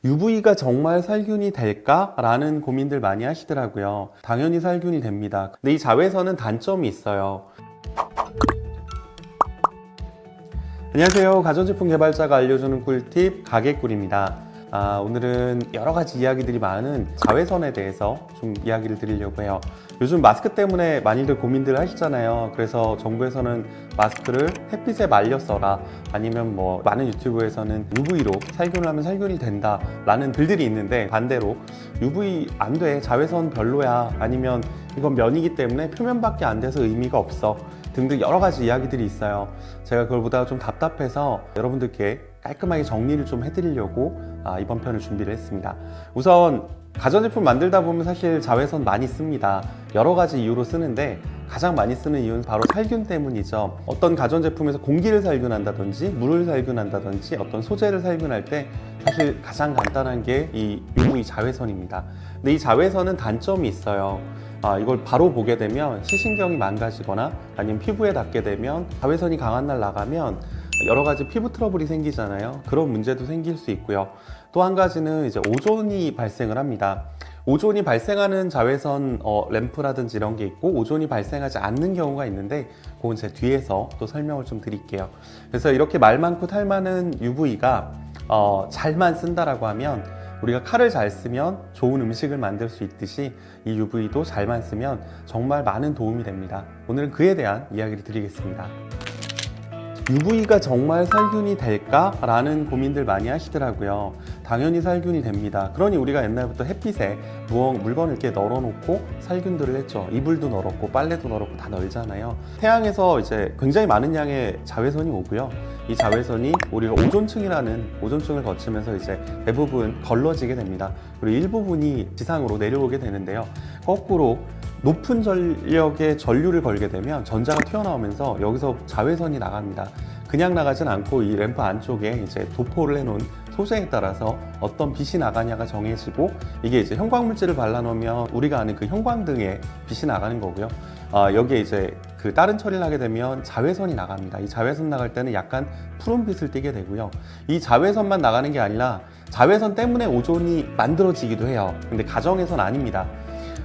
UV가 정말 살균이 될까? 라는 고민들 많이 하시더라고요. 당연히 살균이 됩니다. 근데 이 자외선은 단점이 있어요. 안녕하세요. 가전제품 개발자가 알려주는 꿀팁 가게꿀입니다. 오늘은 여러 가지 이야기들이 많은 자외선에 대해서 좀 이야기를 드리려고 해요. 요즘 마스크 때문에 많이들 고민들 하시잖아요. 그래서 정부에서는 마스크를 햇빛에 말려 써라, 아니면 뭐 많은 유튜브에서는 UV로 살균을 하면 살균이 된다 라는 글들이 있는데, 반대로 UV 안 돼, 자외선 별로야, 아니면 이건 면이기 때문에 표면밖에 안 돼서 의미가 없어 등등 여러 가지 이야기들이 있어요. 제가 그걸 보다가 좀 답답해서 여러분들께 깔끔하게 정리를 좀 해드리려고 이번 편을 준비를 했습니다. 우선 가전제품 만들다 보면 사실 자외선 많이 씁니다. 여러 가지 이유로 쓰는데 가장 많이 쓰는 이유는 바로 살균 때문이죠. 어떤 가전제품에서 공기를 살균한다든지 물을 살균한다든지 어떤 소재를 살균할 때 사실 가장 간단한 게 이 UV 자외선입니다. 근데 이 자외선은 단점이 있어요. 이걸 바로 보게 되면 시신경이 망가지거나 아니면 피부에 닿게 되면 자외선이 강한 날 나가면 여러 가지 피부 트러블이 생기잖아요. 그런 문제도 생길 수 있고요. 또 한 가지는 이제 오존이 발생을 합니다. 오존이 발생하는 자외선 램프라든지 이런 게 있고, 오존이 발생하지 않는 경우가 있는데 그건 제 뒤에서 또 설명을 좀 드릴게요. 그래서 이렇게 말 많고 탈 많은 UV가 잘만 쓴다라고 하면, 우리가 칼을 잘 쓰면 좋은 음식을 만들 수 있듯이 이 UV도 잘만 쓰면 정말 많은 도움이 됩니다. 오늘은 그에 대한 이야기를 드리겠습니다. UV가 정말 살균이 될까? 라는 고민들 많이 하시더라고요. 당연히 살균이 됩니다. 그러니 우리가 옛날부터 햇빛에 물건을 이렇게 널어놓고 살균들을 했죠. 이불도 널었고 빨래도 널었고 다 널잖아요. 태양에서 이제 굉장히 많은 양의 자외선이 오고요. 이 자외선이 우리가 오존층을 거치면서 이제 대부분 걸러지게 됩니다. 그리고 일부분이 지상으로 내려오게 되는데요. 거꾸로 높은 전력의 전류를 걸게 되면 전자가 튀어나오면서 여기서 자외선이 나갑니다. 그냥 나가진 않고 이 램프 안쪽에 이제 도포를 해놓은 소재에 따라서 어떤 빛이 나가냐가 정해지고, 이게 이제 형광물질을 발라놓으면 우리가 아는 그 형광등에 빛이 나가는 거고요. 여기에 이제 그 다른 처리를 하게 되면 자외선이 나갑니다. 이 자외선 나갈 때는 약간 푸른 빛을 띠게 되고요. 이 자외선만 나가는 게 아니라 자외선 때문에 오존이 만들어지기도 해요. 근데 가정에선 아닙니다.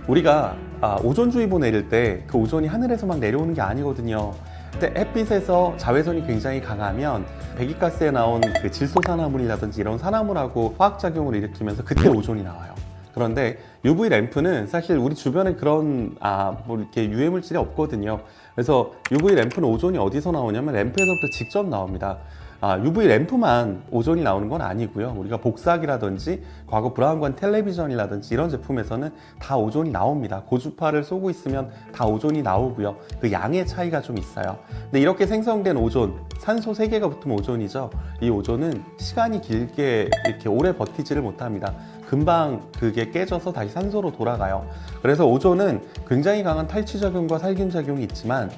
우리가 오존주의보 내릴 때 그 오존이 하늘에서 막 내려오는 게 아니거든요. 근데 햇빛에서 자외선이 굉장히 강하면 배기가스에 나온 그 질소산화물이라든지 이런 산화물하고 화학작용을 일으키면서 그때 오존이 나와요. 그런데 UV 램프는 사실 우리 주변에 그런 뭐 이렇게 유해물질이 없거든요. 그래서 UV 램프는 오존이 어디서 나오냐면 램프에서부터 직접 나옵니다. UV 램프만 오존이 나오는 건 아니고요. 우리가 복사기라든지 과거 브라운관 텔레비전이라든지 이런 제품에서는 다 오존이 나옵니다. 고주파를 쏘고 있으면 다 오존이 나오고요. 그 양의 차이가 좀 있어요. 근데 이렇게 생성된 오존, 산소 3개가 붙으면 오존이죠. 이 오존은 시간이 길게 이렇게 오래 버티지를 못합니다. 금방 그게 깨져서 다시 산소로 돌아가요. 그래서 오존은 굉장히 강한 탈취작용과 살균작용이 있지만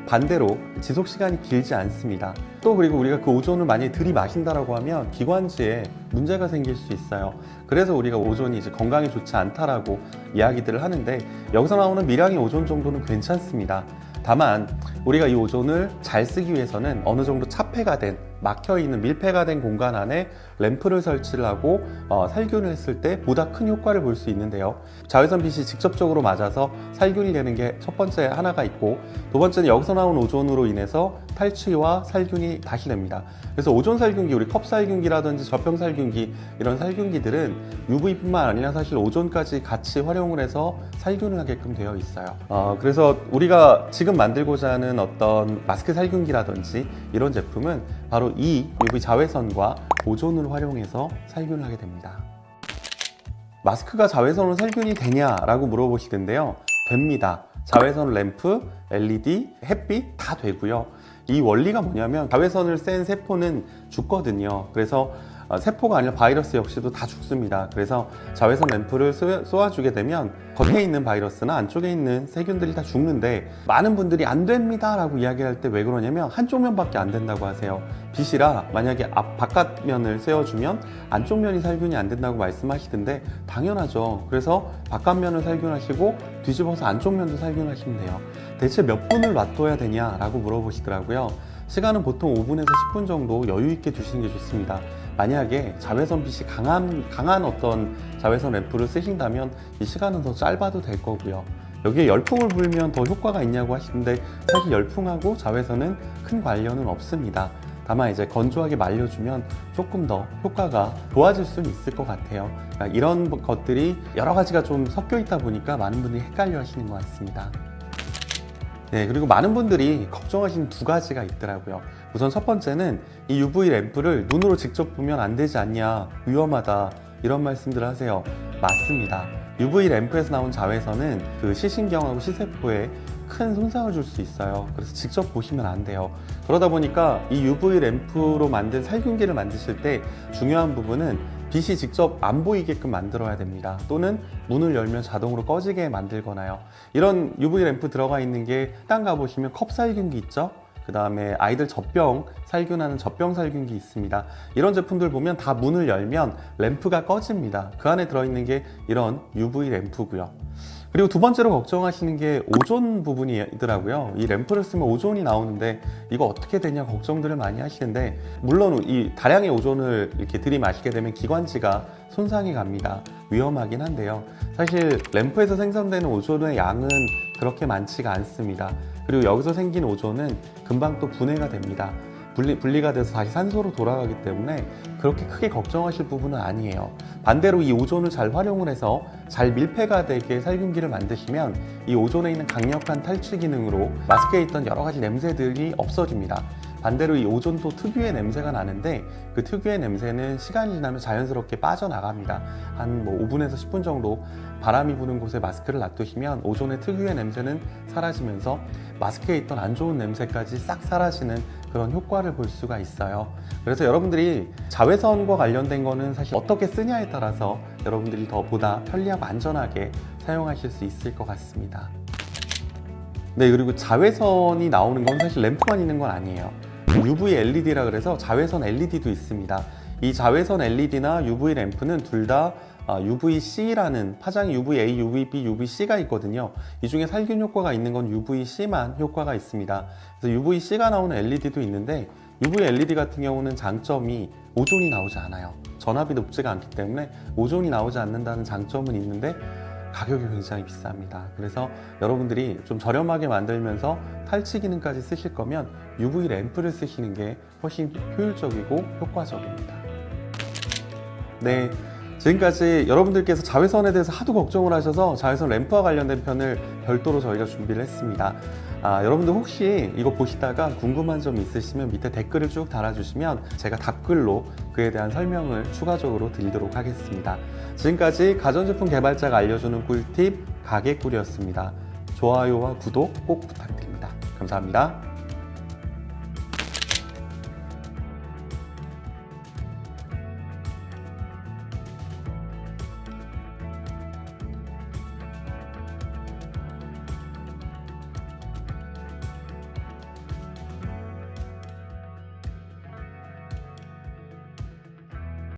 반대로 지속시간이 길지 않습니다. 또 그리고 우리가 그 오존을 만약에 들이마신다라고 하면 기관지에 문제가 생길 수 있어요. 그래서 우리가 오존이 이제 건강에 좋지 않다라고 이야기들을 하는데, 여기서 나오는 미량의 오존 정도는 괜찮습니다. 다만 우리가 이 오존을 잘 쓰기 위해서는 어느 정도 차폐가 된, 막혀있는 밀폐가 된 공간 안에 램프를 설치를 하고 살균을 했을 때 보다 큰 효과를 볼 수 있는데요. 자외선 빛이 직접적으로 맞아서 살균이 되는 게 첫 번째 하나가 있고, 두 번째는 여기서 나온 오존으로 인해서 탈취와 살균이 다시 됩니다. 그래서 오존 살균기, 우리 컵 살균기라든지 저평 살균기, 이런 살균기들은 UV뿐만 아니라 사실 오존까지 같이 활용을 해서 살균을 하게끔 되어 있어요. 그래서 우리가 지금 만들고자 하는 어떤 마스크 살균기라든지 이런 제품은 바로 이 UV 자외선과 오존을 활용해서 살균을 하게 됩니다. 마스크가 자외선으로 살균이 되냐라고 물어보시던데요. 됩니다. 자외선 램프, LED, 햇빛 다 되고요. 이 원리가 뭐냐면 자외선을 쐰 세포는 죽거든요. 그래서 세포가 아니라 바이러스 역시도 다 죽습니다. 그래서 자외선 램프를 쏘아주게 되면 겉에 있는 바이러스나 안쪽에 있는 세균들이 다 죽는데, 많은 분들이 안 됩니다 라고 이야기할 때 왜 그러냐면 한쪽 면밖에 안 된다고 하세요. 빛이라 만약에 바깥면을 쐬어주면 안쪽 면이 살균이 안 된다고 말씀하시던데 당연하죠. 그래서 바깥면을 살균하시고 뒤집어서 안쪽 면도 살균하시면 돼요. 대체 몇 분을 놔둬야 되냐라고 물어보시더라고요. 시간은 보통 5분에서 10분 정도 여유 있게 두시는 게 좋습니다. 만약에 자외선 빛이 강한 어떤 자외선 램프를 쓰신다면 이 시간은 더 짧아도 될 거고요. 여기에 열풍을 불면 더 효과가 있냐고 하시는데 사실 열풍하고 자외선은 큰 관련은 없습니다. 다만 이제 건조하게 말려주면 조금 더 효과가 좋아질 수는 있을 것 같아요. 그러니까 이런 것들이 여러 가지가 좀 섞여 있다 보니까 많은 분들이 헷갈려 하시는 것 같습니다. 네, 그리고 많은 분들이 걱정하시는 두 가지가 있더라고요. 우선 첫 번째는 이 UV 램프를 눈으로 직접 보면 안 되지 않냐, 위험하다, 이런 말씀들을 하세요. 맞습니다. UV 램프에서 나온 자외선은 그 시신경하고 시세포에 큰 손상을 줄 수 있어요. 그래서 직접 보시면 안 돼요. 그러다 보니까 이 UV 램프로 만든 살균기를 만드실 때 중요한 부분은 빛이 직접 안 보이게끔 만들어야 됩니다. 또는 문을 열면 자동으로 꺼지게 만들거나요. 이런 UV 램프 들어가 있는 게 식당 가보시면 컵 살균기 있죠? 그 다음에 아이들 젖병 살균하는 젖병 살균기 있습니다. 이런 제품들 보면 다 문을 열면 램프가 꺼집니다. 그 안에 들어있는 게 이런 UV 램프고요. 그리고 두 번째로 걱정하시는 게 오존 부분이더라고요. 이 램프를 쓰면 오존이 나오는데 이거 어떻게 되냐 걱정들을 많이 하시는데, 물론 이 다량의 오존을 이렇게 들이마시게 되면 기관지가 손상이 갑니다. 위험하긴 한데요. 사실 램프에서 생성되는 오존의 양은 그렇게 많지가 않습니다. 그리고 여기서 생긴 오존은 금방 또 분해가 됩니다. 분리가 돼서 다시 산소로 돌아가기 때문에 그렇게 크게 걱정하실 부분은 아니에요. 반대로 이 오존을 잘 활용을 해서 잘 밀폐가 되게 살균기를 만드시면 이 오존에 있는 강력한 탈취 기능으로 마스크에 있던 여러 가지 냄새들이 없어집니다. 반대로 이 오존도 특유의 냄새가 나는데 그 특유의 냄새는 시간이 지나면 자연스럽게 빠져나갑니다. 한 5분에서 10분 정도 바람이 부는 곳에 마스크를 놔두시면 오존의 특유의 냄새는 사라지면서 마스크에 있던 안 좋은 냄새까지 싹 사라지는 그런 효과를 볼 수가 있어요. 그래서 여러분들이 자외선과 관련된 거는 사실 어떻게 쓰냐에 따라서 여러분들이 더 보다 편리하고 안전하게 사용하실 수 있을 것 같습니다. 네, 그리고 자외선이 나오는 건 사실 램프만 있는 건 아니에요. UV LED라 그래서 자외선 LED도 있습니다. 이 자외선 LED나 UV 램프는 둘 다 UVC라는 파장이 UVA, UVB, UVC가 있거든요. 이 중에 살균 효과가 있는 건 UVC만 효과가 있습니다. 그래서 UVC가 나오는 LED도 있는데 UV LED 같은 경우는 장점이 오존이 나오지 않아요. 전압이 높지가 않기 때문에 오존이 나오지 않는다는 장점은 있는데 가격이 굉장히 비쌉니다. 그래서 여러분들이 좀 저렴하게 만들면서 탈취 기능까지 쓰실 거면 UV 램프를 쓰시는 게 훨씬 효율적이고 효과적입니다. 네, 지금까지 여러분들께서 자외선에 대해서 하도 걱정을 하셔서 자외선 램프와 관련된 편을 별도로 저희가 준비를 했습니다. 여러분들 혹시 이거 보시다가 궁금한 점 있으시면 밑에 댓글을 쭉 달아주시면 제가 답글로 그에 대한 설명을 추가적으로 드리도록 하겠습니다. 지금까지 가전제품 개발자가 알려주는 꿀팁 가게꿀이었습니다. 좋아요와 구독 꼭 부탁드립니다. 감사합니다.